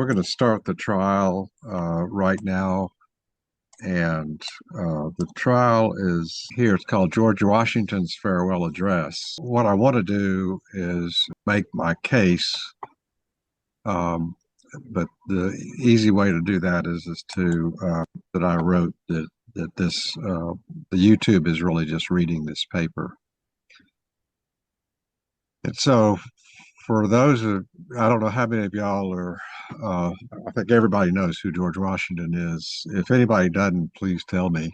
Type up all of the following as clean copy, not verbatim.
we're going to start the trial right now. And the trial is here. It's called George Washington's Farewell Address. What I want to do is make my case, but the easy way to do that is to that I wrote that this the YouTube is really just reading this paper. And so for those who, I don't know how many of y'all are, I think everybody knows who George Washington is. If anybody doesn't, please tell me.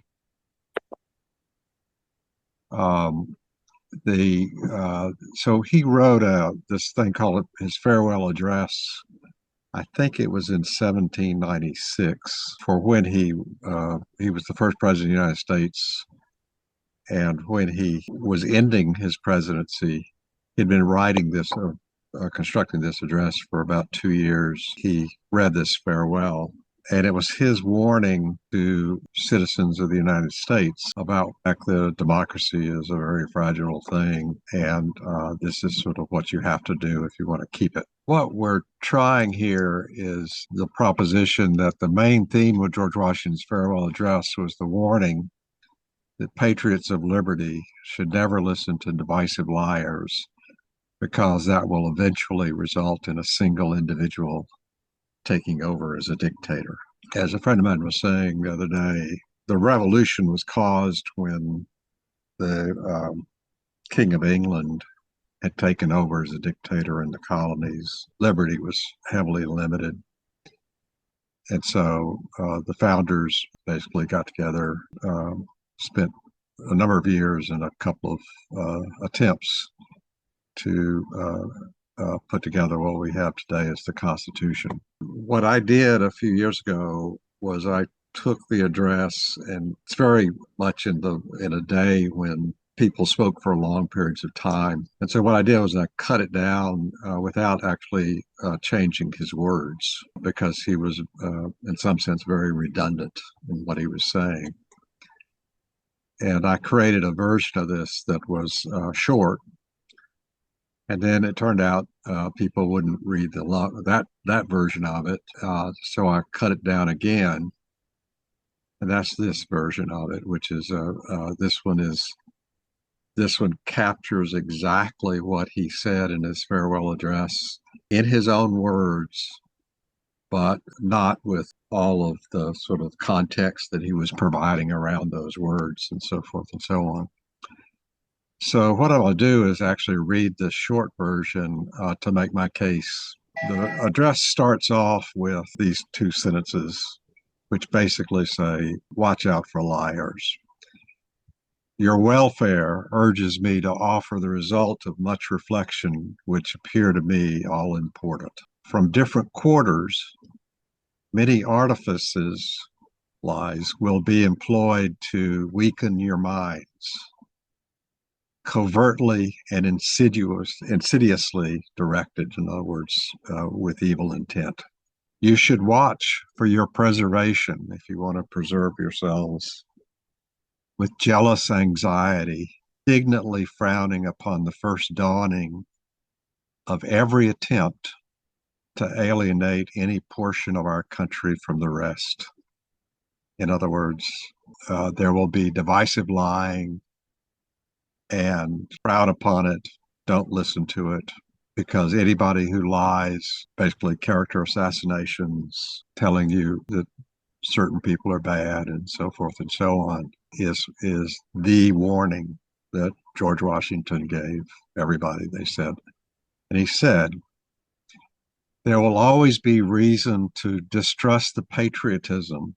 So he wrote this thing called his farewell address. I think it was in 1796 for when he was the first president of the United States. And when he was ending his presidency, he'd been writing this constructing this address for about 2 years. He read this farewell, and it was his warning to citizens of the United States about the fact that democracy is a very fragile thing, and this is sort of what you have to do if you want to keep it. What we're trying here is the proposition that the main theme of George Washington's farewell address was the warning that patriots of liberty should never listen to divisive liars, because that will eventually result in a single individual taking over as a dictator. As a friend of mine was saying the other day, the revolution was caused when the King of England had taken over as a dictator in the colonies. Liberty was heavily limited. And so the founders basically got together, spent a number of years and a couple of attempts to put together what we have today as the Constitution. What I did a few years ago was I took the address, and it's very much in a day when people spoke for long periods of time. And so what I did was I cut it down without actually changing his words, because he was, in some sense, very redundant in what he was saying. And I created a version of this that was short. And then it turned out people wouldn't read that version of it, so I cut it down again, and that's this version of it, which is this one captures exactly what he said in his farewell address in his own words, but not with all of the sort of context that he was providing around those words and so forth and so on. So what I'll do is actually read the short version to make my case. The address starts off with these two sentences, which basically say, "Watch out for liars. Your welfare urges me to offer the result of much reflection, which appear to me all important. From different quarters, many artifices, lies, will be employed to weaken your minds, covertly and insidiously directed, in other words, with evil intent. You should watch for your preservation, if you want to preserve yourselves, with jealous anxiety, indignantly frowning upon the first dawning of every attempt to alienate any portion of our country from the rest." In other words, there will be divisive lying, and frown upon it, don't listen to it, because anybody who lies, basically character assassinations, telling you that certain people are bad and so forth and so on, is the warning that George Washington gave everybody, they said. And he said, "There will always be reason to distrust the patriotism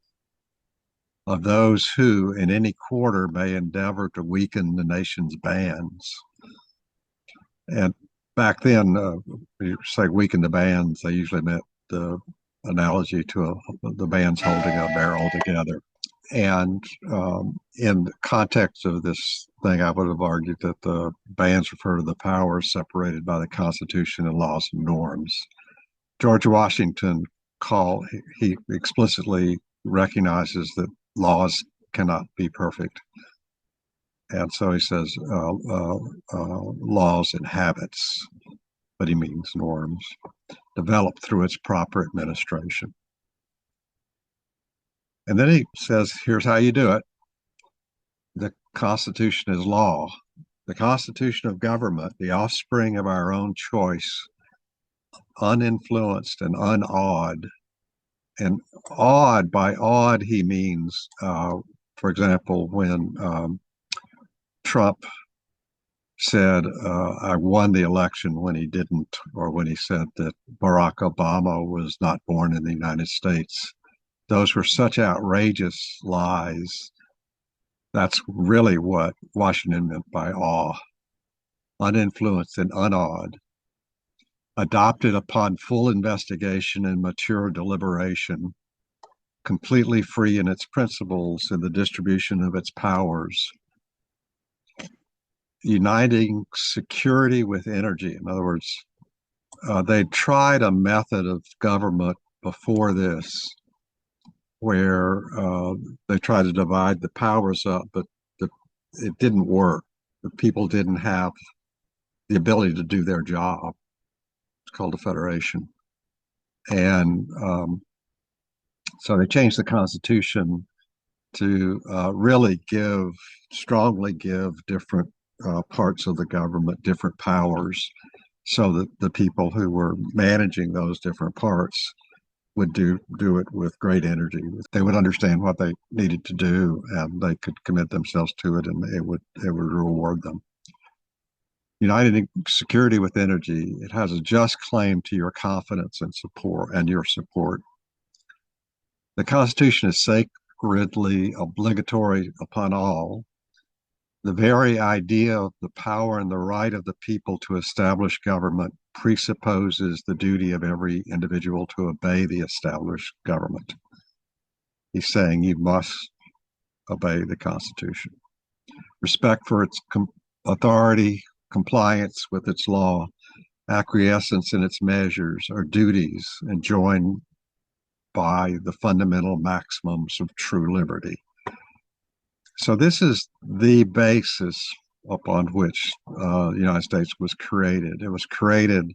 of those who, in any quarter, may endeavor to weaken the nation's bands." And back then, you say weaken the bands, they usually meant the analogy to the bands holding a barrel together. And in the context of this thing, I would have argued that the bands refer to the powers separated by the Constitution and laws and norms. George Washington he explicitly recognizes that laws cannot be perfect. And so he says laws and habits, but he means norms. developed through its proper administration. And then he says, here's how you do it. The Constitution is law. The constitution of government, the offspring of our own choice, uninfluenced and unawed. And awed, by awed, he means, for example, when Trump said, I won the election when he didn't, or when he said that Barack Obama was not born in the United States. Those were such outrageous lies. That's really what Washington meant by awe. Uninfluenced and unawed, adopted upon full investigation and mature deliberation, completely free in its principles and the distribution of its powers, uniting security with energy. In other words, they tried a method of government before this where they tried to divide the powers up, but it didn't work. The people didn't have the ability to do their job. It's called a federation. And so they changed the Constitution to really strongly give different parts of the government different powers, so that the people who were managing those different parts would do it with great energy. They would understand what they needed to do, and they could commit themselves to it, and it would reward them. Uniting security with energy, it has a just claim to your confidence and support and your support. The Constitution is sacredly obligatory upon all. The very idea of the power and the right of the people to establish government presupposes the duty of every individual to obey the established government. He's saying you must obey the Constitution. Respect for its authority, compliance with its law, acquiescence in its measures are duties enjoined by the fundamental maximums of true liberty. So this is the basis upon which the United States was created. It was created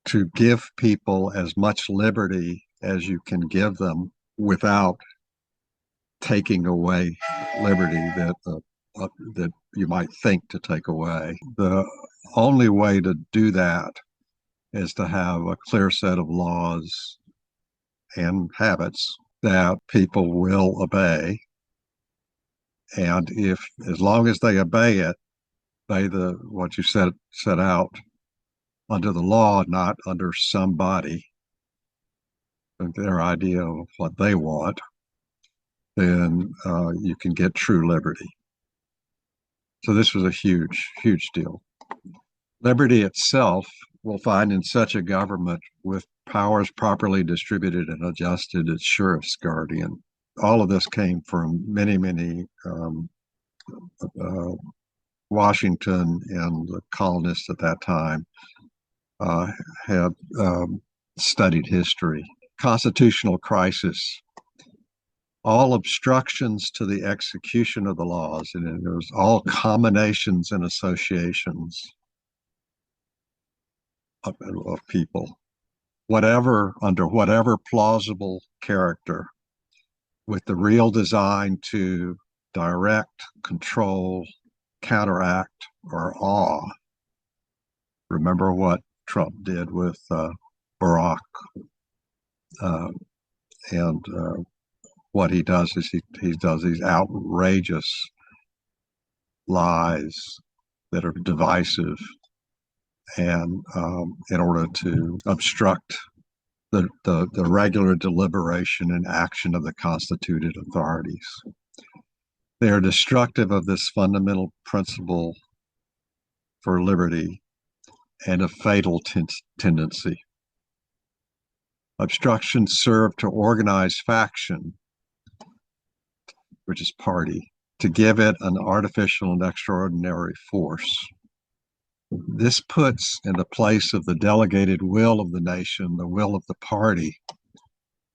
to give people as much liberty as you can give them without taking away liberty that you might think to take away. The only way to do that is to have a clear set of laws and habits that people will obey. And as long as they obey it, what you set out under the law, not under somebody, their idea of what they want, then you can get true liberty. So this was a huge, huge deal. Liberty itself, we'll find in such a government with powers properly distributed and adjusted, its surest guardian. All of this came from many, many Washington and the colonists at that time had studied history. Constitutional crisis, all obstructions to the execution of the laws, and there was all combinations and associations of people, under whatever plausible character, with the real design to direct, control, counteract, or awe. Remember what Trump did with Barack, and what he does is he does these outrageous lies that are divisive, and in order to obstruct the regular deliberation and action of the constituted authorities. They are destructive of this fundamental principle for liberty and a fatal tendency. Obstructions serve to organize faction, which is party, to give it an artificial and extraordinary force. This puts in the place of the delegated will of the nation, the will of the party,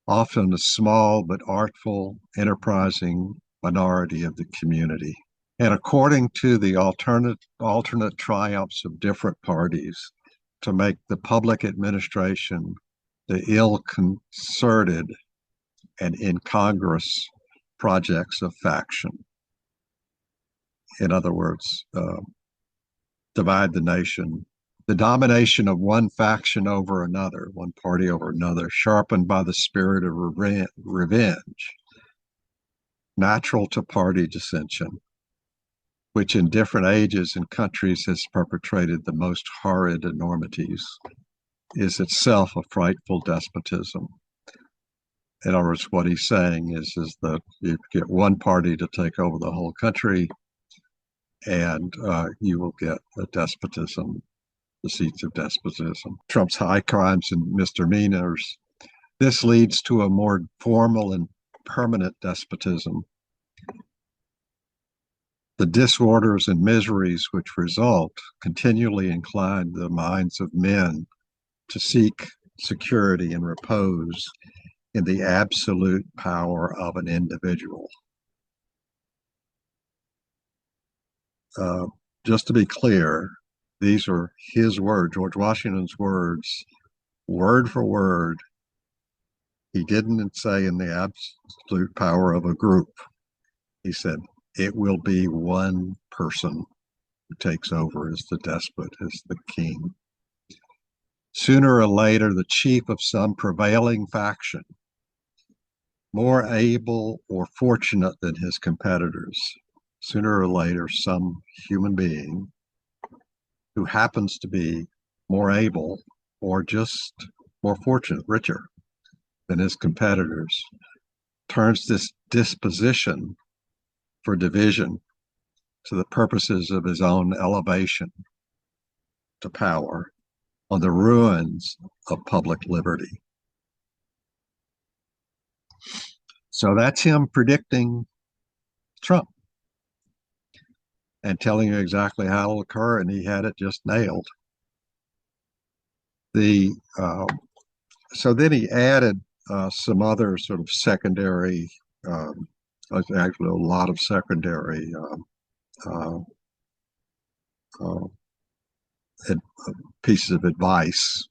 often a small but artful, enterprising minority of the community. And according to the alternate triumphs of different parties, to make the public administration the ill-concerted and incongruous projects of faction. In other words, divide the nation. The domination of one faction over another, one party over another, sharpened by the spirit of revenge, natural to party dissension, which in different ages and countries has perpetrated the most horrid enormities, is itself a frightful despotism. In other words, what he's saying is that you get one party to take over the whole country, and you will get a despotism, the seats of despotism. Trump's high crimes and misdemeanors. This leads to a more formal and permanent despotism. The disorders and miseries which result continually incline the minds of men to seek security and repose in the absolute power of an individual. Just to be clear, these are his words, George Washington's words, word for word. He didn't say in the absolute power of a group. He said, it will be one person who takes over as the despot, as the king. Sooner or later, the chief of some prevailing faction, more able or fortunate than his competitors, sooner or later, some human being who happens to be more able or just more fortunate, richer than his competitors, turns this disposition for division to the purposes of his own elevation to power on the ruins of public liberty. So that's him predicting Trump and telling you exactly how it'll occur, and he had it just nailed. So then he added some other sort of secondary, actually a lot of secondary pieces of advice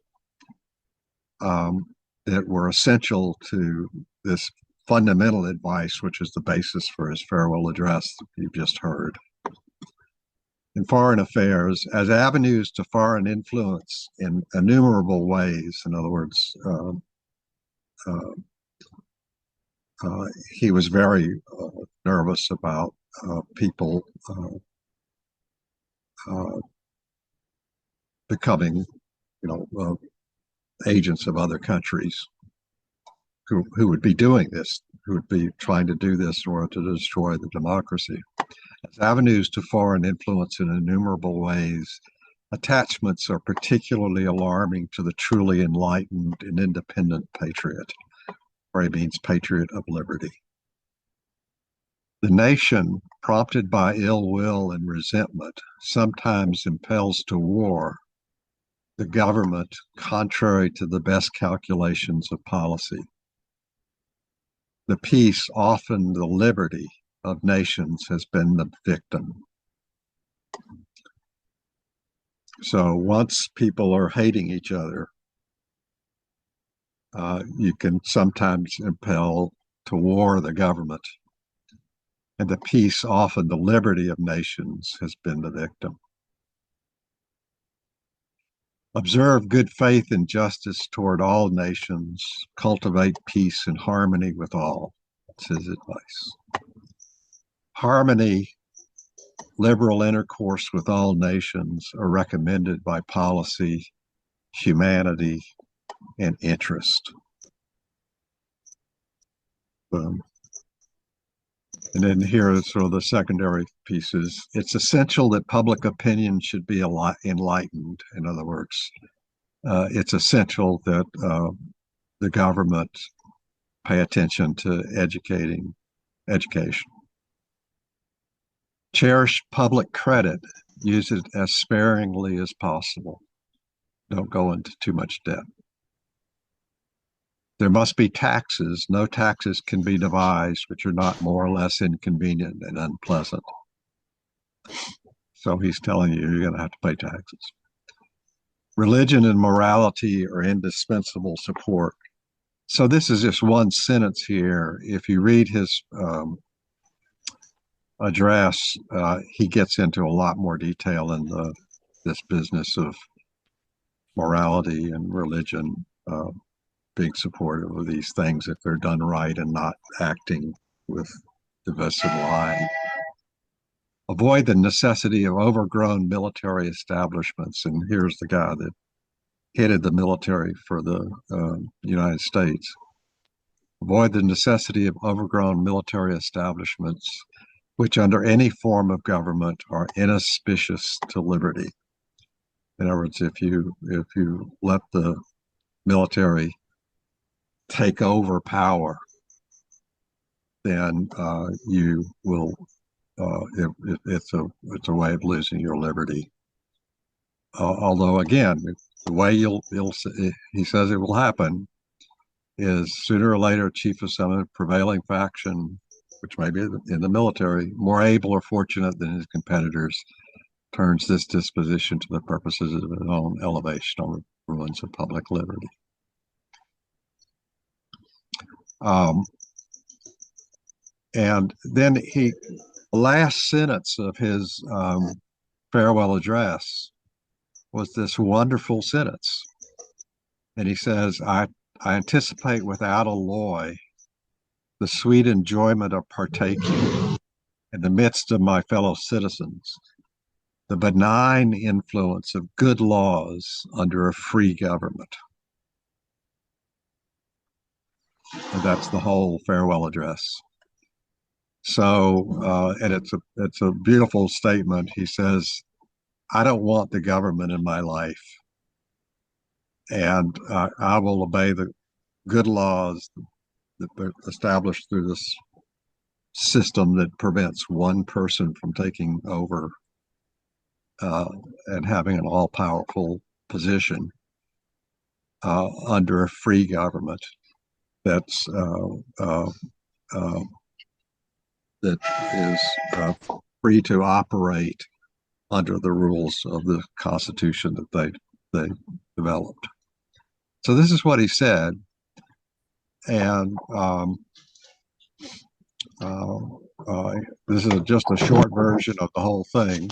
that were essential to this fundamental advice, which is the basis for his farewell address that you've just heard. In foreign affairs, as avenues to foreign influence in innumerable ways, in other words, he was very nervous about people becoming, agents of other countries who would be doing this, who would be trying to do this in order to destroy the democracy. As avenues to foreign influence in innumerable ways, attachments are particularly alarming to the truly enlightened and independent patriot, or he means Patriot of Liberty. The nation, prompted by ill will and resentment, sometimes impels to war the government contrary to the best calculations of policy. The peace, often the liberty, of nations has been the victim. So once people are hating each other, you can sometimes impel to war the government. And the peace, often the liberty of nations, has been the victim. Observe good faith and justice toward all nations. Cultivate peace and harmony with all. That's his advice. Harmony, liberal intercourse with all nations are recommended by policy, humanity, and interest. And then here are sort of the secondary pieces. It's essential that public opinion should be enlightened. In other words, it's essential that the government pay attention to education. Cherish public credit. Use it as sparingly as possible. Don't go into too much debt. There must be taxes. No taxes can be devised which are not more or less inconvenient and unpleasant. So he's telling you you're going to have to pay taxes. religion and morality are indispensable support. So this is just one sentence here. If you read his address, he gets into a lot more detail in this business of morality and religion being supportive of these things if they're done right and not acting with divisive lying. Avoid the necessity of overgrown military establishments. And here's the guy that headed the military for the United States. Avoid the necessity of overgrown military establishments, which under any form of government are inauspicious to liberty. In other words, if you let the military take over power, then you will. It's a way of losing your liberty. Although again, the way he says it will happen is sooner or later, chief of some prevailing faction, which may be in the military, more able or fortunate than his competitors, turns this disposition to the purposes of his own elevation on the ruins of public liberty. And then the last sentence of his farewell address was this wonderful sentence. And he says, I anticipate without alloy the sweet enjoyment of partaking in the midst of my fellow citizens, the benign influence of good laws under a free government. And that's the whole farewell address. So, and it's a beautiful statement. He says, I don't want the government in my life, and I will obey the good laws that are established through this system that prevents one person from taking over and having an all-powerful position under a free government that's that is free to operate under the rules of the Constitution that they developed. So this is what he said, and this is just a short version of the whole thing.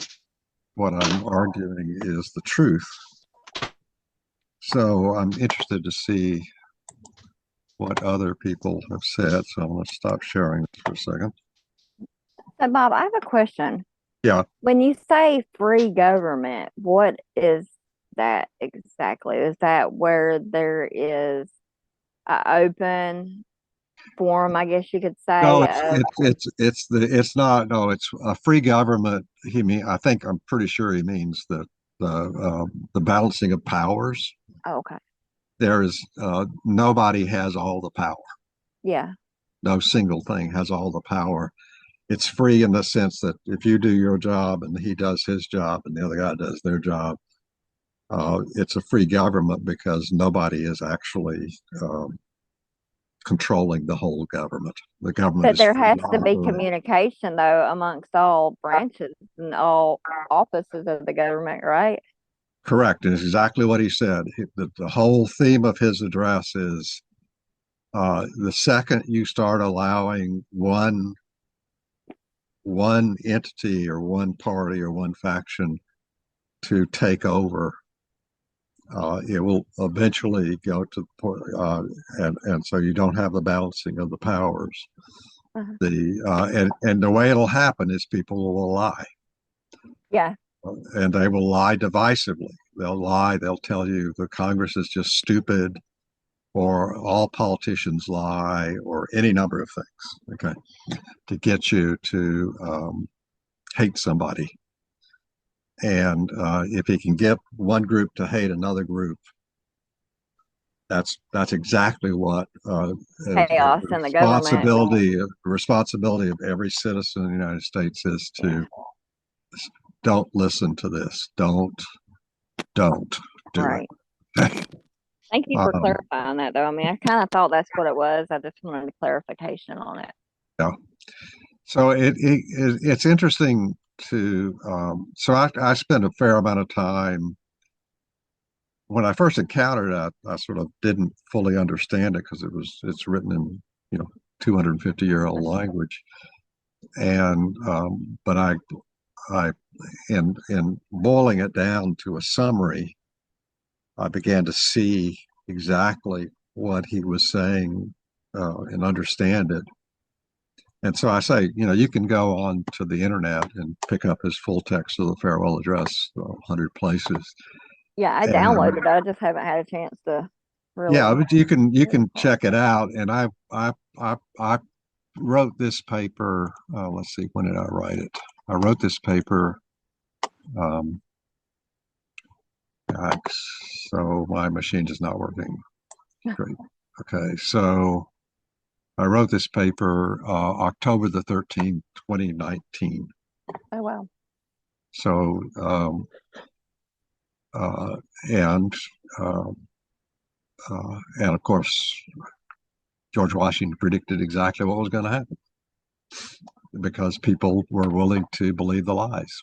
What I'm arguing is the truth. So I'm interested to see what other people have said. So I'm going to stop sharing this for a second. So, Bob, I have a question. Yeah. When you say free government, what is that exactly? Is that where there is an open forum, I guess you could say? No, it's not. No, it's a free government. I'm pretty sure he means the balancing of powers. Oh, okay. There is nobody has all the power. Yeah. No single thing has all the power. It's free in the sense that if you do your job and he does his job and the other guy does their job, it's a free government because nobody is actually controlling the whole government. The government But is there free has to to be operate. communication, though, amongst all branches and all offices of the government, right? Correct. And it's exactly what he said. The whole theme of his address is the second you start allowing one entity or one party or one faction to take over, it will eventually go to and so you don't have the balancing of the powers. And the way it'll happen is people will lie. Yeah. And they will lie divisively. They'll lie. They'll tell you the Congress is just stupid, or all politicians lie, or any number of things. Okay, to get you to hate somebody. And if he can get one group to hate another group, that's exactly what Chaos in the government. responsibility of every citizen in the United States is to don't listen to this. Don't do right. it. Thank you for clarifying that, though. I mean, I kind of thought that's what it was. I just wanted a clarification on it. Yeah. So it's interesting to. So I spent a fair amount of time when I first encountered it, I sort of didn't fully understand it because it's written in, 250-year-old language. And but I in boiling it down to a summary, I began to see exactly what he was saying and understand it. And so I say, you can go on to the internet and pick up his full text of the farewell address, 100 places. Yeah, I And downloaded it. I just haven't had a chance to yeah, really but you can look check it at out. And I wrote this paper. Let's see, when did I write it? I wrote this paper. Um, so my machine is not working. it. Great. Okay, so I wrote this paper October the 13th, 2019. Oh wow. So uh, and uh, and of course George Washington predicted exactly what was going to happen because people were willing to believe the lies.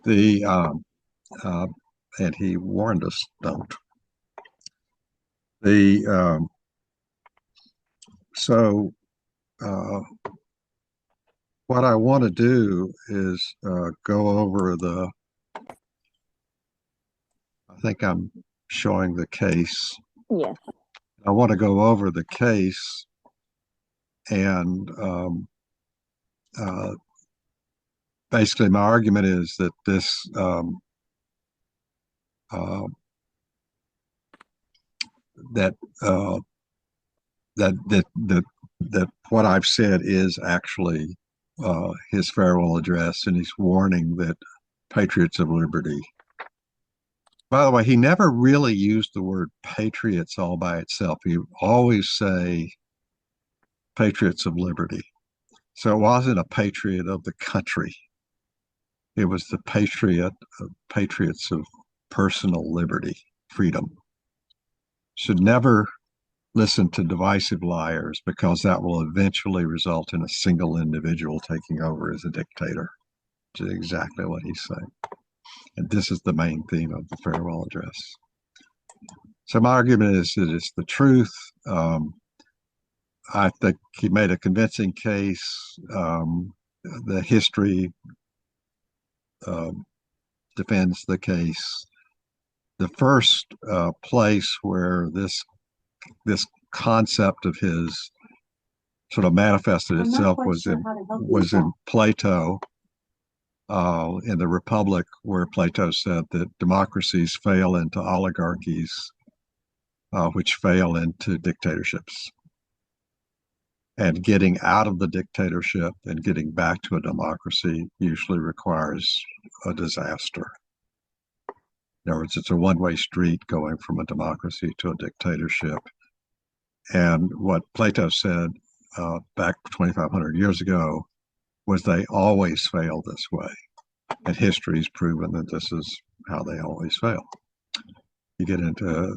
The uh, and he warned us, don't. The so uh, what I want to do is go over the. I think I'm showing the case. Yes. I want to go over the case and uh, basically my argument is that this uh, that uh, that what I've said is actually his farewell address, and he's warning that Patriots of Liberty. By the way, he never really used the word patriots all by itself. He always say Patriots of Liberty. So it wasn't a patriot of the country. It was the patriots of personal liberty, freedom. Should never listen to divisive liars because that will eventually result in a single individual taking over as a dictator, which is exactly what he's saying. And this is the main theme of the farewell address. So my argument is that it's the truth. I think he made a convincing case. The history um, defends the case. The first place where this concept of his sort of manifested itself was in Plato, in the Republic, where Plato said that democracies fail into oligarchies, which fail into dictatorships. And getting out of the dictatorship and getting back to a democracy usually requires a disaster. In other words, it's a one-way street going from a democracy to a dictatorship. And what Plato said back 2,500 years ago was they always fail this way. And history's proven that this is how they always fail. You get into,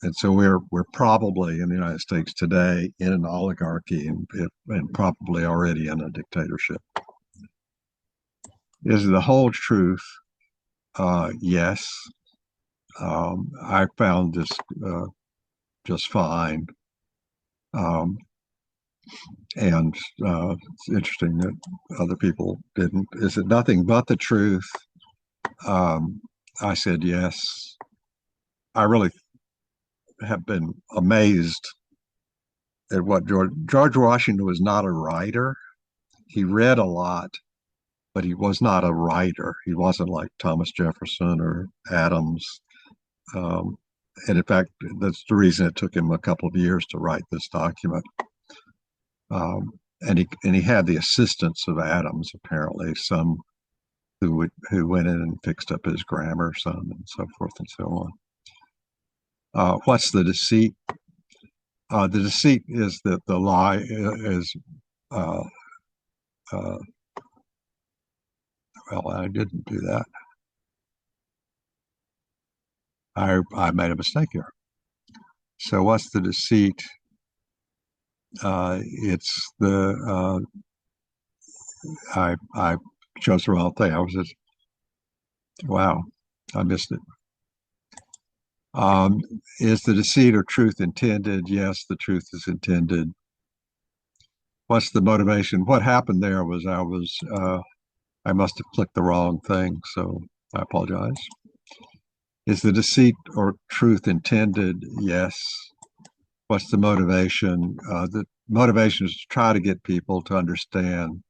and so we're probably in the United States today in an oligarchy and probably already in a dictatorship. Is the whole truth? Yes. I found this just fine. Um, and it's interesting that other people didn't. Is it nothing but the truth? I said yes. I really have been amazed at what George Washington was not a writer. He read a lot, but he was not a writer. He wasn't like Thomas Jefferson or Adams. Um, and in fact, that's the reason it took him a couple of years to write this document. And he had the assistance of Adams, apparently, some who went in and fixed up his grammar, some and so forth and so on. What's the deceit? The deceit is that the lie is uh, uh, well, I didn't do that. I made a mistake here. So what's the deceit? It's the I chose the wrong thing. I was just wow, I missed it. Is the deceit or truth intended? Yes, the truth is intended. What's the motivation? What happened there was I must have clicked the wrong thing, so I apologize. Is the deceit or truth intended? Yes. What's the motivation? The motivation is to try to get people to understand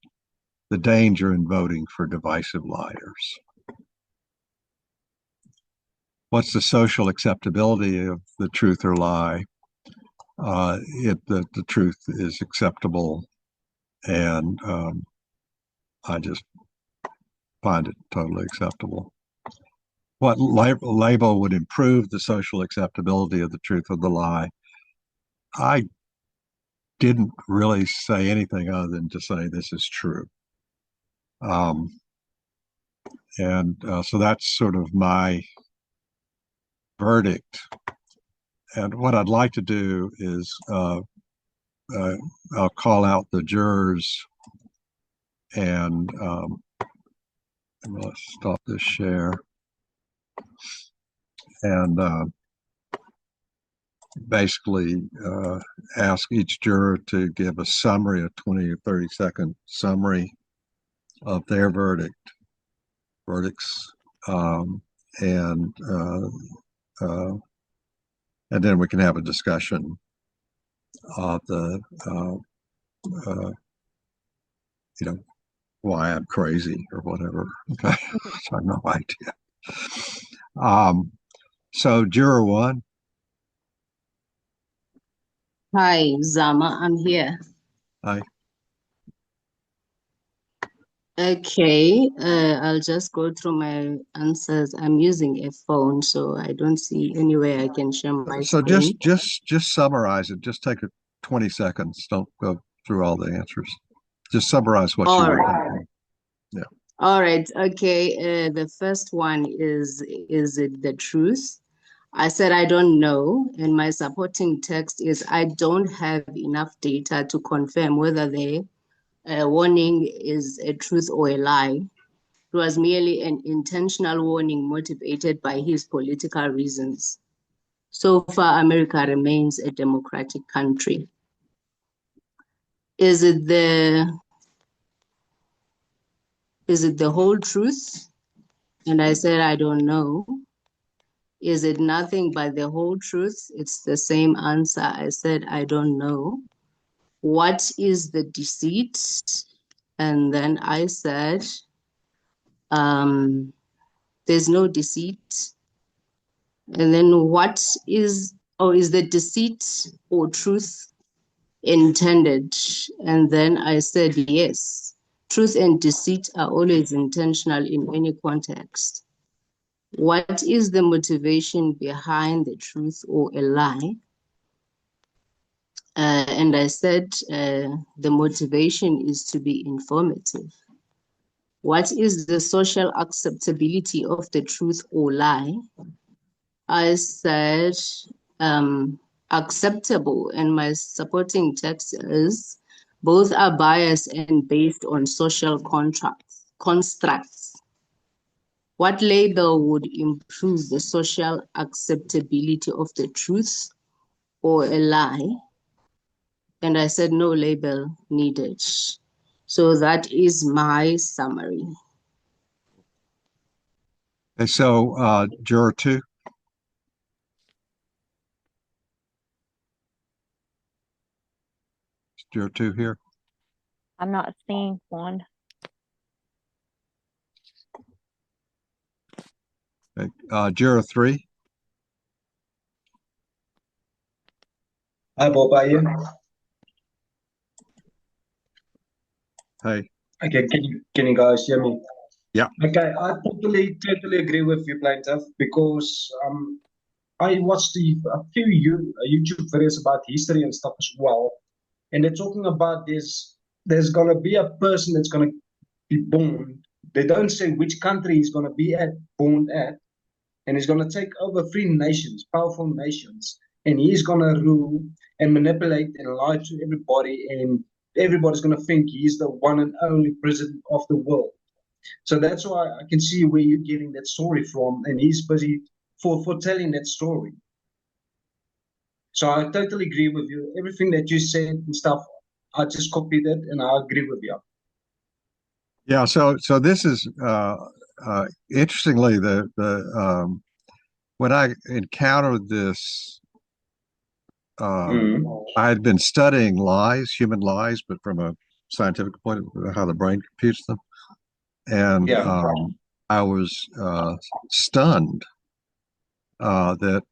the danger in voting for divisive liars. What's the social acceptability of the truth or lie? The truth is acceptable, and I just find it totally acceptable. What label would improve the social acceptability of the truth or the lie? I didn't really say anything other than to say this is true. So that's sort of my verdict. And what I'd like to do is I'll call out the jurors and let's stop this share and basically ask each juror to give a summary, a 20 or 30-second summary of their verdicts, and then we can have a discussion of the why I'm crazy or whatever. Okay, I have no idea. So juror one. Hi, Zama, I'm here. Hi. Okay, I'll just go through my answers. I'm using a phone, so I don't see any way I can share my So screen. just summarize it. Just take 20 seconds. Don't go through all the answers. Just summarize what you were thinking. Yeah. All right. Okay. The first one is it the truth? I said I don't know, and my supporting text is I don't have enough data to confirm whether the warning is a truth or a lie. It was merely an intentional warning motivated by his political reasons. So far, America remains a democratic country. Is it the whole truth? And I said, I don't know. Is it nothing but the whole truth? It's the same answer. I said, I don't know. What is the deceit? And then I said, there's no deceit. And then is the deceit or truth intended? And then I said, yes. Truth and deceit are always intentional in any context. What is the motivation behind the truth or a lie? And I said the motivation is to be informative. What is the social acceptability of the truth or lie? I said acceptable, and my supporting text is both are biased and based on social constructs. What label would improve the social acceptability of the truth or a lie? And I said no label needed. So that is my summary. Okay, so juror two. Is juror two here? I'm not seeing one. Okay. Juror three. Hi, Bob, are you? Hey. Okay, can you guys hear me? Yeah. Okay, I totally agree with you, plaintiff, because I watched a few YouTube videos about history and stuff as well, and they're talking about there's gonna be a person that's gonna be born. They don't say which country he's gonna be born at, and he's gonna take over three nations, powerful nations, and he's gonna rule and manipulate and lie to everybody, and everybody's gonna think he's the one and only president of the world. So that's why I can see where you're getting that story from, and he's busy for telling that story. So I totally agree with you. Everything that you said and stuff, I just copied it and I agree with you. Yeah, so this is interestingly when I encountered this, I had been studying lies, human lies, but from a scientific point of view, how the brain computes them, and Yeah. I was stunned that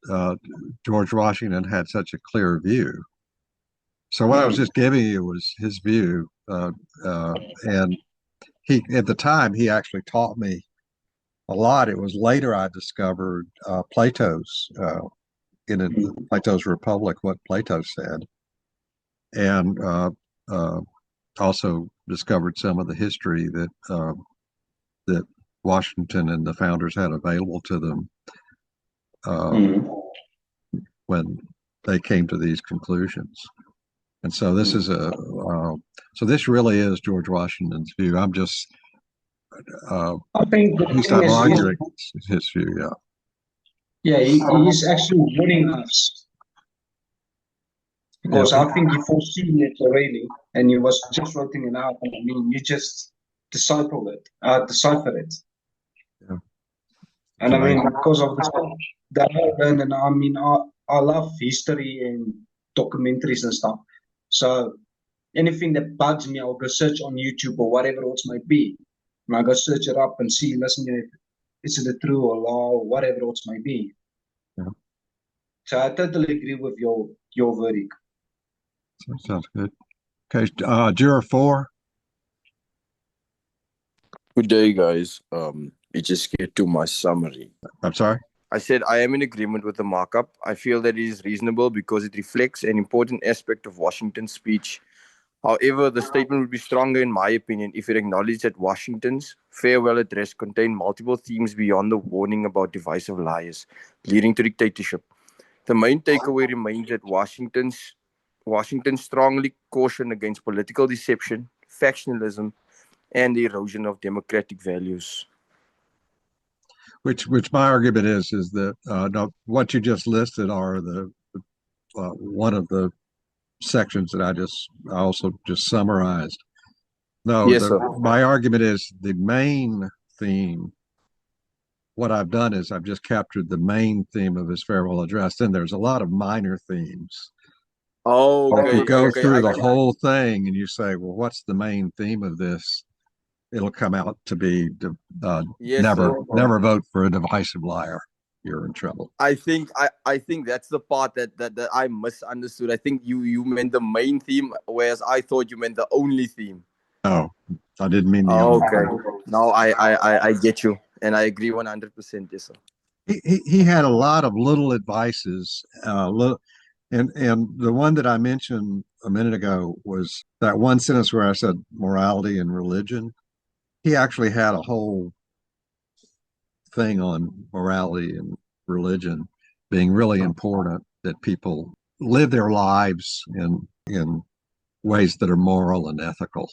George Washington had such a clear view. So what I was just giving you was his view, and he at the time he actually taught me a lot. It was later I discovered Plato's Plato's Republic, what Plato said, and also discovered some of the history that Washington and the founders had available to them when they came to these conclusions. And so this is so this really is George Washington's view. I'm just I think the at least thing I'm is, arguing his view. Yeah. yeah, he's actually warning us because Yeah. I think he foreseen it already and he was just writing it out. And I mean, you just decipher it. Yeah. And I mean, because of the stuff that I learned, and I mean, I love history and documentaries and stuff. So anything that bugs me, I'll go search on YouTube or whatever else might be. And I go search it up and see, listen, is it a true or lie or whatever else might be. Yeah. So I totally agree with your verdict. Sounds good. Okay, juror 4. Good day, guys. We just get to my summary. I'm sorry. I said I am in agreement with the markup. I feel that it is reasonable because it reflects an important aspect of Washington's speech. However, the statement would be stronger, in my opinion, if it acknowledged that Washington's farewell address contained multiple themes beyond the warning about divisive lies leading to dictatorship. The main takeaway remains that Washington strongly cautioned against political deception, factionalism, and the erosion of democratic values. Which my argument is that no, what you just listed are the one of the sections that I also just summarized. No, Yes, sir. my argument is the main theme. What I've done is I've just captured the main theme of his farewell address. Then there's a lot of minor themes. Okay. If you go Okay, through the whole thing and you say, well, what's the main theme of this? It'll come out to be Yes, never sir. vote for a divisive liar. You're in trouble. I think that's the part that I misunderstood. I think you meant the main theme, whereas I thought you meant the only theme. Oh, I didn't mean the only Okay. theme. Now I get you, and I agree 100%. Yes, sir. He had a lot of little advices, and the one that I mentioned a minute ago was that one sentence where I said morality and religion. He actually had a whole thing on morality and religion being really important, that people live their lives in ways that are moral and ethical.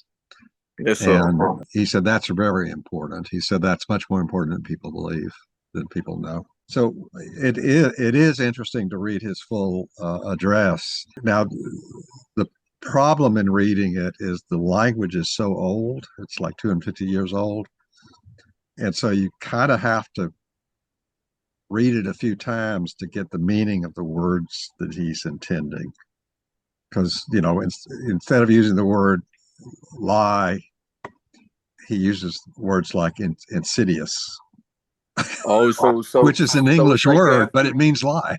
Yes, sir. And he said that's very important. He said that's much more important than people believe, than people know. So it is interesting to read his full address. Now, the problem in reading it is the language is so old. It's like 250 years old. And so you kind of have to read it a few times to get the meaning of the words that he's intending. Because, instead of using the word lie, he uses words like insidious. Oh, so which is an English like word, but it means lie.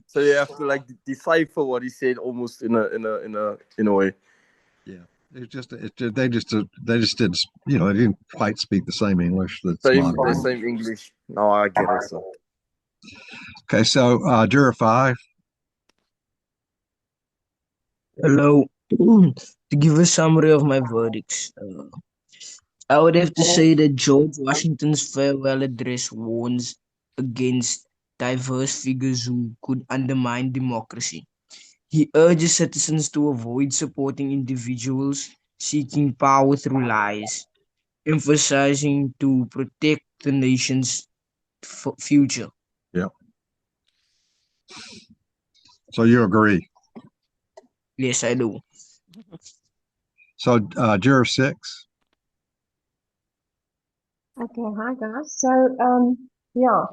So you have to like decipher what he said almost in a way. Yeah, they just didn't, they didn't quite speak the same English that's The same English. No, I get it, sir. Okay, so juror 5. Hello. To give a summary of my verdicts, I would have to say that George Washington's farewell address warns against diverse figures who could undermine democracy. He urges citizens to avoid supporting individuals seeking power through lies, emphasizing to protect the nation's future. Yeah. So you agree. Yes, I do. So juror 6. Okay, hi guys. So, yeah,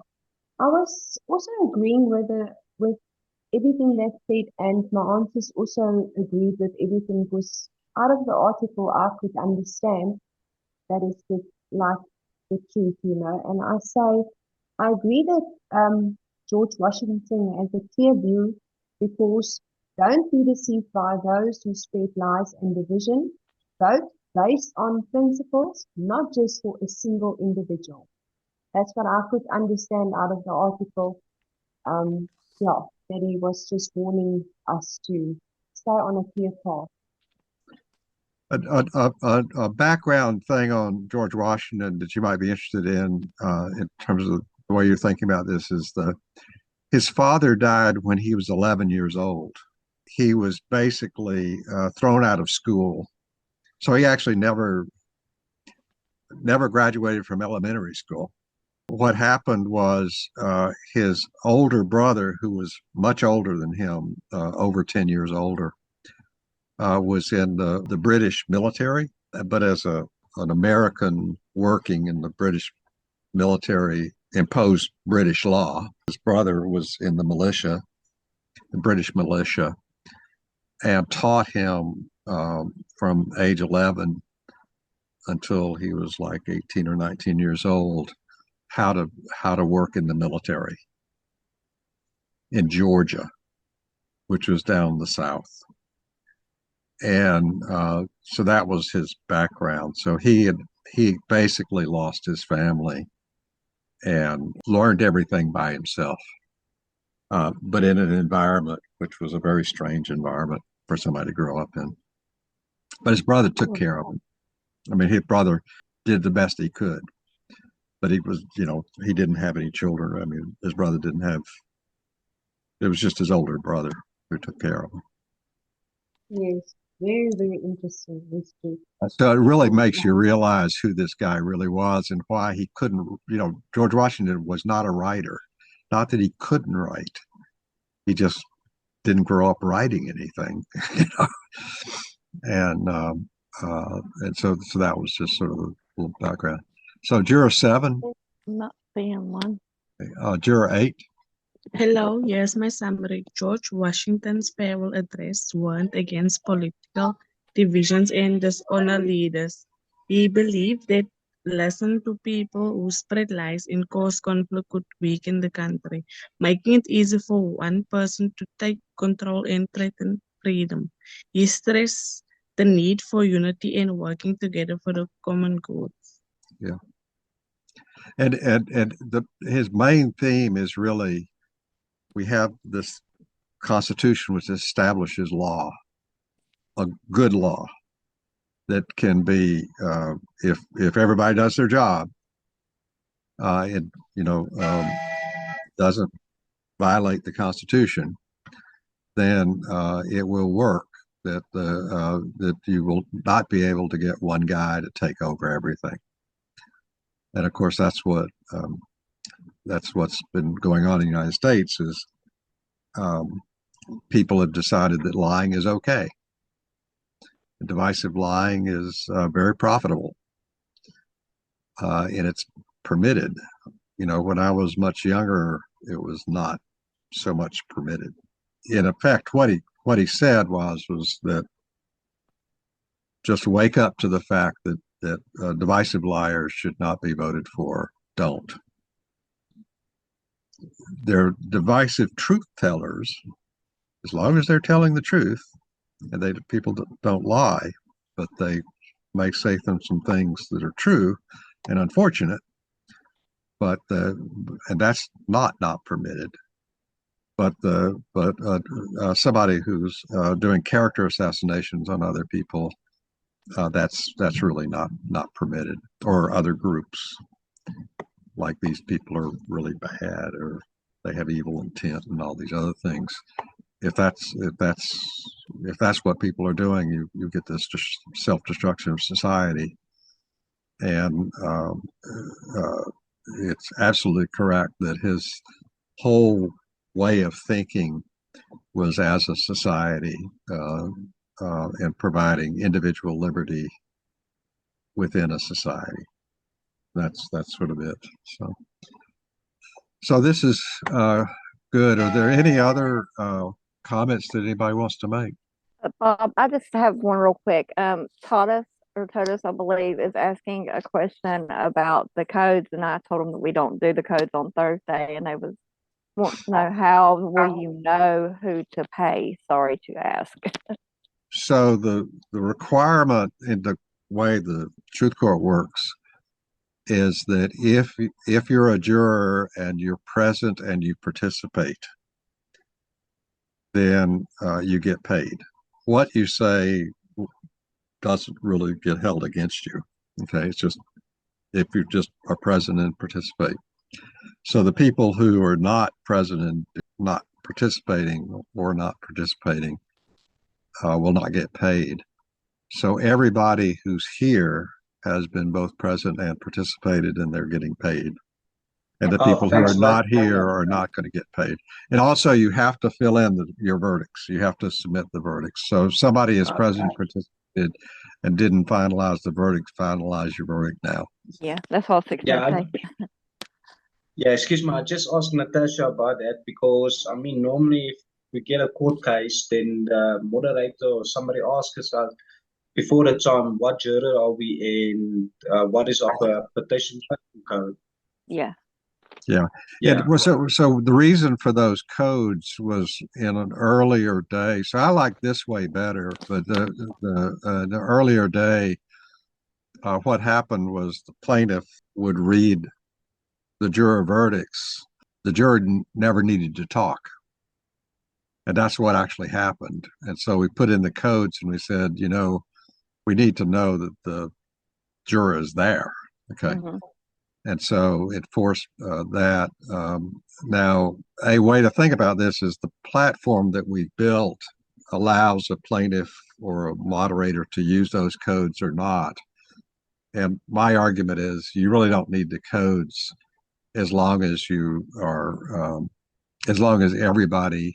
I was also agreeing with everything that said, and my aunties also agreed with everything because out of the article I could understand that is like the truth, you know. And I say I agree that George Washington has a clear view because don't be deceived by those who spread lies and division. Vote based on principles, not just for a single individual. That's what I could understand out of the article. Um, yeah, that he was just warning us to stay on a clear path. A background thing on George Washington that you might be interested in terms of the way you're thinking about this is his father died when he was 11 years old. He was basically thrown out of school, so he actually never graduated from elementary school. What happened was his older brother, who was much older than him, over 10 years older, was in the British military, but as an American working in the British military imposed British law. His brother was in the militia, the British militia, and taught him from age 11 until he was like 18 or 19 years old how to work in the military in Georgia, which was down the south. And so that was his background. So he basically lost his family and learned everything by himself, but in an environment which was a very strange environment for somebody to grow up in. But his brother took care of him. I mean, his brother did the best he could, but he was, he didn't have any children. I mean, his brother didn't have, it was just his older brother who took care of him. Yes, very, very interesting. This too. So it really makes you realize who this guy really was and why he couldn't, George Washington was not a writer. Not that he couldn't write. He just didn't grow up writing anything, and so that was just sort of a little background. So juror 7. Not being one. Juror 8. Hello, yes, my summary. George Washington's farewell address warned against political divisions and dishonor leaders. He believed that listening to people who spread lies and cause conflict could weaken the country, making it easy for one person to take control and threaten freedom. He stressed the need for unity and working together for the common good. Yeah. And his main theme is really, we have this Constitution which establishes law, a good law that can be, if everybody does their job, it doesn't violate the Constitution, then it will work. That you will not be able to get one guy to take over everything. And of course, that's what's been going on in the United States is people have decided that lying is okay. Divisive lying is very profitable, and it's permitted. When I was much younger, it was not so much permitted. In effect, what he said was that just wake up to the fact that divisive liars should not be voted for. Don't. They're divisive truth tellers, as long as they're telling the truth, and people don't lie, but they may say some things that are true and unfortunate, but and that's not permitted. But somebody who's doing character assassinations on other people, that's really not permitted. Or other groups, like these people are really bad, or they have evil intent, and all these other things. If that's what people are doing, you get this self-destruction of society. And it's absolutely correct that his whole way of thinking was as a society and providing individual liberty within a society. That's sort of it. So this is good. Are there any other comments that anybody wants to make? Bob, I just have one real quick. Totus, I believe, is asking a question about the codes, and I told him that we don't do the codes on Thursday, and they was want to know how will you know who to pay. Sorry to ask. So the requirement in the way the Truth Court works is that if you're a juror and you're present and you participate, then you get paid. What you say doesn't really get held against you. Okay, it's just if you just are present and participate. So the people who are not present and not participating or not participating will not get paid. So everybody who's here has been both present and participated, and they're getting paid. And the people who are not here are not going to get paid. And also, you have to fill in your verdicts. You have to submit the verdicts. So if somebody is present, participated, and didn't finalize the verdict, finalize your verdict now. Yeah, that's all 6 Yeah, excuse me. I just asked Natasha about that because, I mean, normally if we get a court case, then the moderator or somebody asks us before the time, what juror are we in? What is our petition code? Yeah. Yeah. So the reason for those codes was in an earlier day. So I like this way better, but the earlier day, what happened was the plaintiff would read the juror verdicts. The juror never needed to talk. And that's what actually happened. And so we put in the codes and we said, we need to know that the juror is there. Okay. Mm-hmm. And so it forced that. Now, a way to think about this is the platform that we built allows a plaintiff or a moderator to use those codes or not. And my argument is you really don't need the codes as long as you are, as long as everybody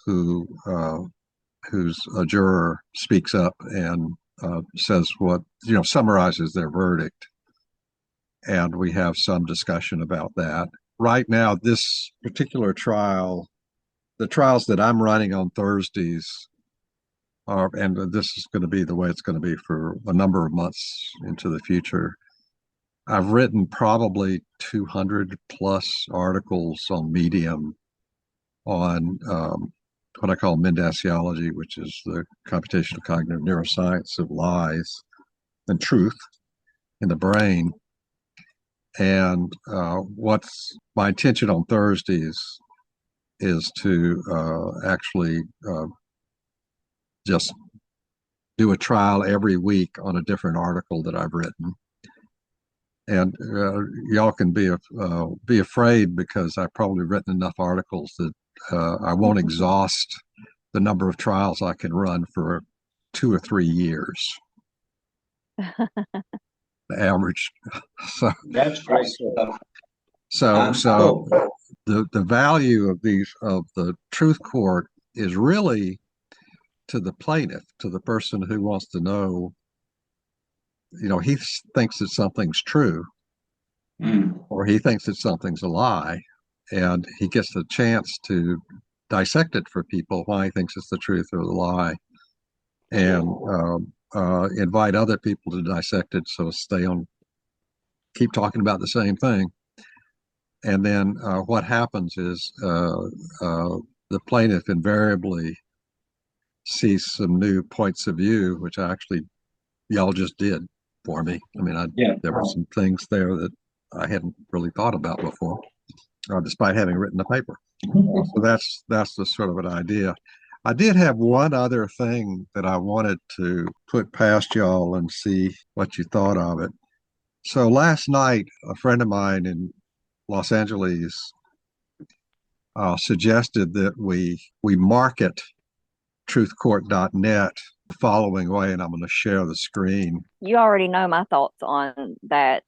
who's a juror speaks up and says what, summarizes their verdict. And we have some discussion about that. Right now, this particular trial, the trials that I'm running on Thursdays are, and this is going to be the way it's going to be for a number of months into the future. I've written probably 200 plus articles on Medium on what I call Mendasiology, which is the computational cognitive neuroscience of lies and truth in the brain. And what's my intention on Thursdays is to actually just do a trial every week on a different article that I've written. And y'all can be afraid because I've probably written enough articles that I won't exhaust the number of trials I can run for 2 or 3 years. The average. So that's great stuff. So the value of the Truth Court is really to the plaintiff, to the person who wants to know, he thinks that something's true or he thinks that something's a lie, and he gets the chance to dissect it for people, why he thinks it's the truth or the lie, and invite other people to dissect it, so keep talking about the same thing. And then what happens is the plaintiff invariably sees some new points of view, which y'all just did for me. I mean, there were some things there that I hadn't really thought about before, despite having written the paper. So that's the sort of an idea. I did have one other thing that I wanted to put past y'all and see what you thought of it. So last night, a friend of mine in Los Angeles suggested that we market truthcourt.net the following way, and I'm going to share the screen. You already know my thoughts on that.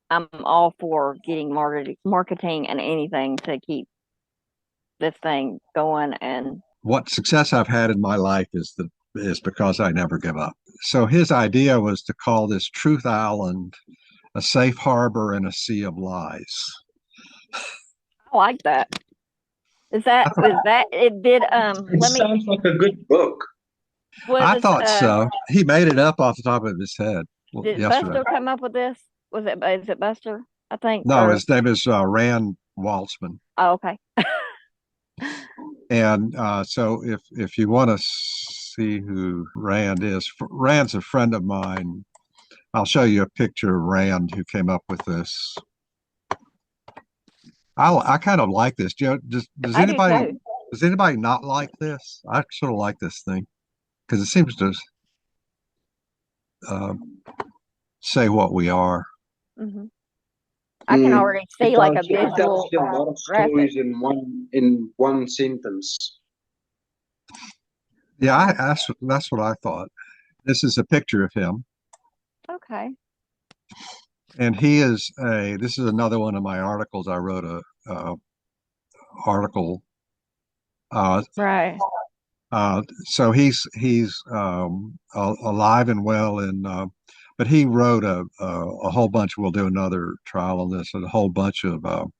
I'm all for getting marketing and anything to keep this thing going. And what success I've had in my life is because I never give up. So his idea was to call this Truth Island a safe harbor in a sea of lies. I like that. Is that it? Did It let me. sounds like a good book. I Was thought so. He made it up off the top of his head did yesterday. Buster come up with this? Is it Buster? I think. No, Or, his name is Rand Waltzman. oh, okay. And so if you want to see who Rand is, Rand's a friend of mine. I'll show you a picture of Rand who came up with this. I kind of like this. Does I do anybody too. does anybody not like this? I sort of like this thing because it seems to say what we are. Hmm. I can already see like a It tells visual you a lot of graphic. stories in one sentence. Yeah, that's what I thought. This is a picture of him, Okay. and this is another one of my articles. I wrote a article. Right. So he's alive and well, but he wrote a whole bunch. We'll do another trial on this. A whole bunch of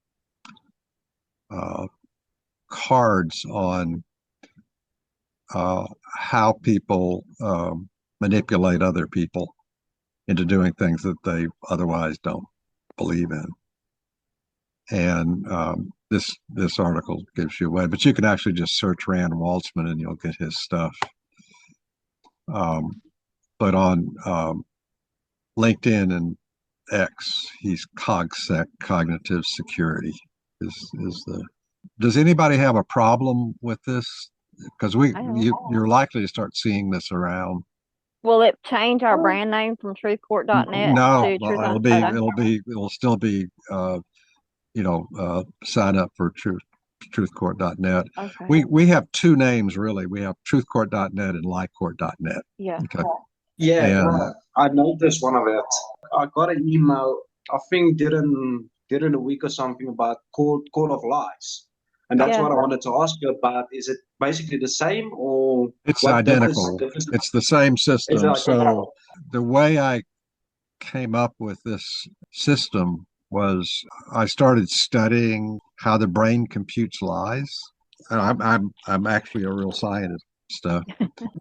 cards on how people manipulate other people into doing things that they otherwise don't believe in. And this article gives you away, but you can actually just search Rand Waltzman and you'll get his stuff. But on LinkedIn and X, he's CogSec, Cognitive Security. Does anybody have a problem with this? Because you're likely to start seeing this around. Will it change our brand name from truthcourt.net No, to well, Truth? it'll still be sign up for truthcourt.net. Okay. We have two names really. We have truthcourt.net and liecourt.net. Yeah. Okay. Yeah, And I noticed one of it. I got an email, I think during a week or something about Court of Lies. And that's Yeah. what I wanted to ask you about. Is it basically the same or it's what identical. differs? It's the same Is system. it So identical? the way I came up with this system was I started studying how the brain computes lies. And I'm actually a real scientist stuff.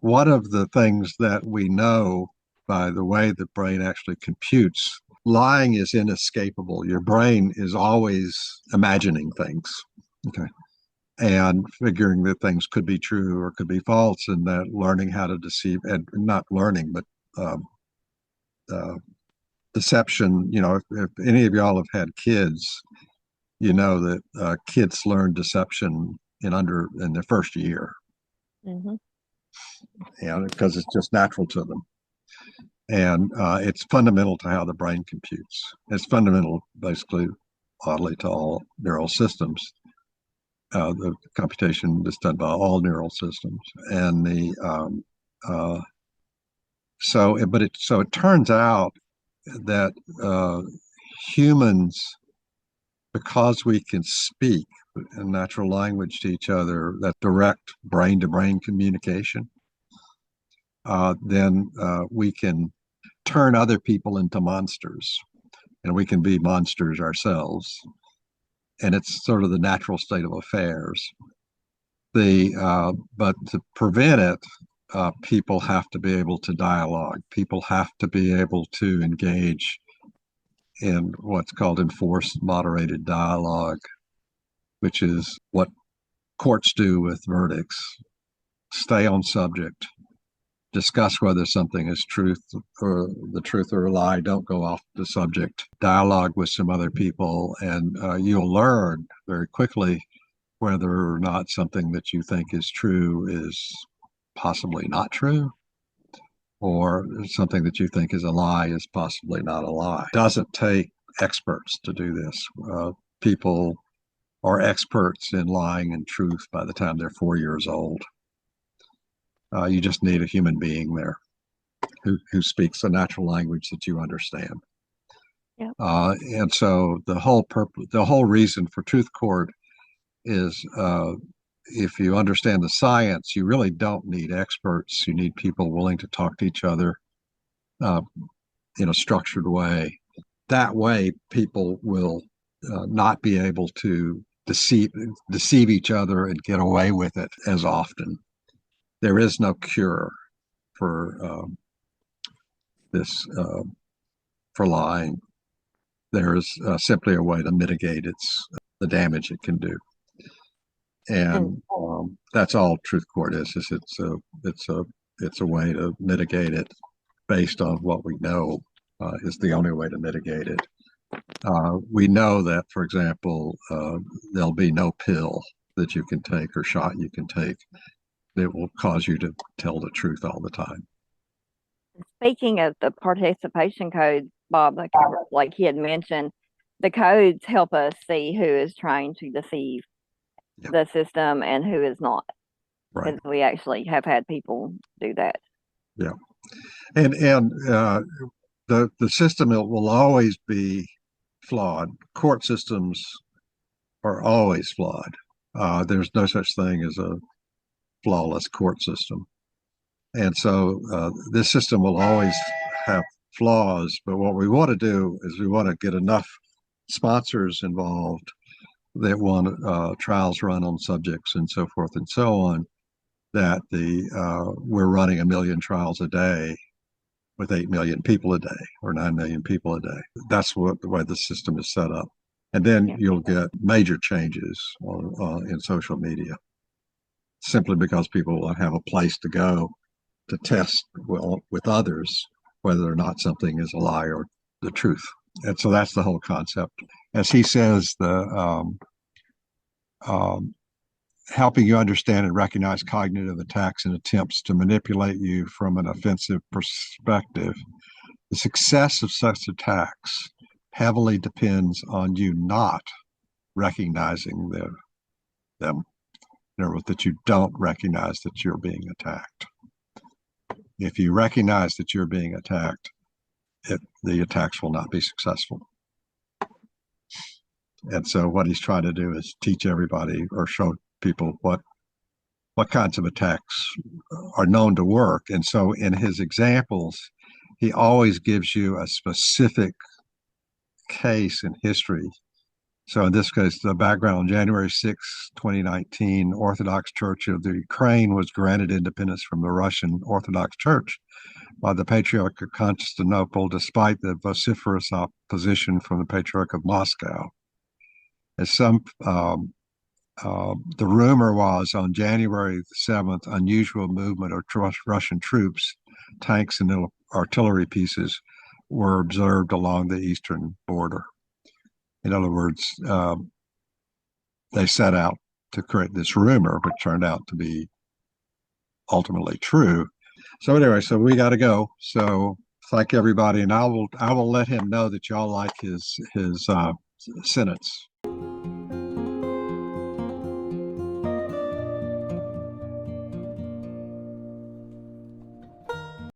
One of the things that we know by the way the brain actually computes, lying is inescapable. Your brain is always imagining things. Okay. And figuring that things could be true or could be false, and that learning how to deceive, and not learning, but deception. If any of y'all have had kids, you know that kids learn deception in their first year. Mm-hmm. Because it's just natural to them. And it's fundamental to how the brain computes. It's fundamental, basically, oddly, to all neural systems. The computation is done by all neural systems. And so it turns out that humans, because we can speak in natural language to each other, that direct brain-to-brain communication, then we can turn other people into monsters, and we can be monsters ourselves. And it's sort of the natural state of affairs. But to prevent it, people have to be able to dialogue. People have to be able to engage in what's called enforced moderated dialogue, which is what courts do with verdicts. Stay on subject. Discuss whether something is the truth or a lie. Don't go off the subject. Dialogue with some other people, and you'll learn very quickly whether or not something that you think is true is possibly not true, or something that you think is a lie is possibly not a lie. It doesn't take experts to do this. People are experts in lying and truth by the time they're 4 years old. You just need a human being there who speaks a natural language that you understand. Yep. And so the whole reason for Truth Court is if you understand the science, you really don't need experts. You need people willing to talk to each other in a structured way. That way, people will not be able to deceive each other and get away with it as often. There is no cure for this for lying. There is simply a way to mitigate the damage it can do, and that's all Truth Court is. It's a way to mitigate it based on what we know is the only way to mitigate it. We know that, for example, there'll be no pill that you can take or shot you can take that will cause you to tell the truth all the time. Speaking of the participation codes, Bob, like he had mentioned, the codes help us see who is trying to deceive the system and who is not. Right. Because we actually have had people do that. Yeah. And the system will always be flawed. Court systems are always flawed. There's no such thing as a flawless court system. And so this system will always have flaws, but what we want to do is we want to get enough sponsors involved that want trials run on subjects and so forth and so on, that we're running 1 million trials a day with 8 million people a day or 9 million people a day. That's the way the system is set up. And then you'll get major changes in social media, simply because people will have a place to go to test with others whether or not something is a lie or the truth. And so that's the whole concept. As he says, helping you understand and recognize cognitive attacks and attempts to manipulate you from an offensive perspective. The success of such attacks heavily depends on you not recognizing them. In other words, that you don't recognize that you're being attacked. If you recognize that you're being attacked, the attacks will not be successful. And so what he's trying to do is teach everybody or show people what kinds of attacks are known to work. And so in his examples, he always gives you a specific case in history. So in this case, the background, on January 6, 2019, Orthodox Church of the Ukraine was granted independence from the Russian Orthodox Church by the Patriarch of Constantinople, despite the vociferous opposition from the Patriarch of Moscow. As the rumor was, on January 7th, unusual movement of Russian troops, tanks, and artillery pieces were observed along the eastern border. In other words, they set out to create this rumor, which turned out to be ultimately true. So anyway, so we got to go. So thank everybody, and I will let him know that y'all like his sentence.